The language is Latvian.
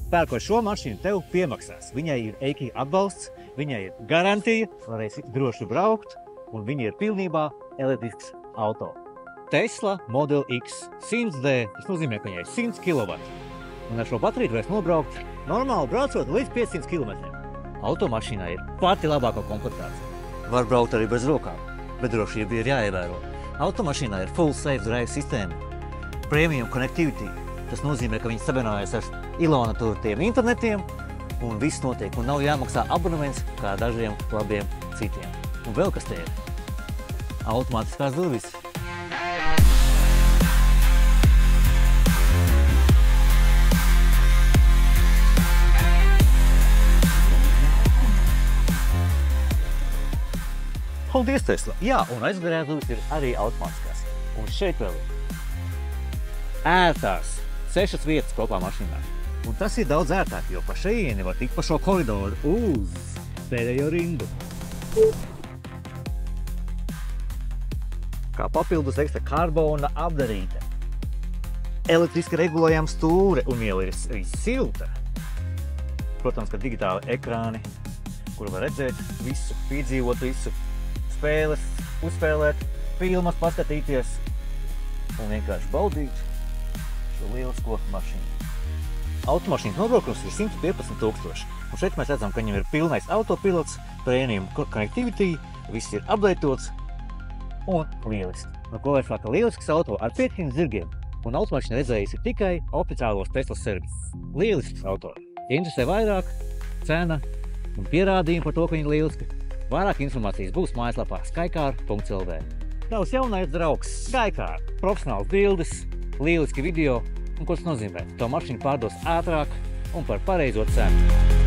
Pērkot šo mašīnu, tev piemaksās. Viņai ir EIKI atbalsts, viņai ir garantija, varēsi droši braukt, un viņa ir pilnībā elektrisks auto. Tesla Model X 100D, tas nozīmē, ka viņai ir 100 kW. Un ar šo bateriju varēs nobraukt normāli braucot līdz 500 km. Automašīnā ir pati labākā komplektācija. Var braukt arī bez rokām, bet drošība ir jāievēro. Automašīnā ir Full Safe Drive sistēma, Premium Connectivity. Tas nozīmē, ka viņi savienojas ar Ilona turtiem internetiem, un viss notiek, un nav jāmaksā abonements kā dažiem labiem citiem. Un vēl kas te ir? Automātiskās durvis. Paldies, Tesla! Jā, un aizgarējās durvis ir arī automātiskās. Un šeit vēl ir ērtās 6 vietas kopā mašīnā. Un tas ir daudz ērtāk, jo pa šeieni var tikt pa šo koridoru uz pēdējo rindu. Kā papildus ekstra karbona apdarīta. Elektriski regulējama stūre un iela ir silta. Protams, ka digitāli ekrāni, kur var redzēt visu, piedzīvot visu, spēles, uzspēlēt, filmas paskatīties un vienkārši baudīt šo lielisko mašīnu. Automašīnas nobraukums ir 115 000. Un šeit mēs redzam, ka viņam ir pilnais autopilots, Premium Connectivity, viss ir updatēts un lieliski. Nu, ko vairs kā lielisks auto ar 500 zirgiem. Un automašīna redzējusi tikai oficiālos Tesla servisus. Lielisks auto. Ja interesē vairāk, cena un pierādījumi par to, ka viņi ir lieliski, vairāk informācijas būs mājaslapā skycar.lv. Tavs jaunais draugs Skycar. Profesionāls bildes, lieliski video. Un ko tas nozīmē? To mašīnu pārdos ātrāk un par pareizo cenu.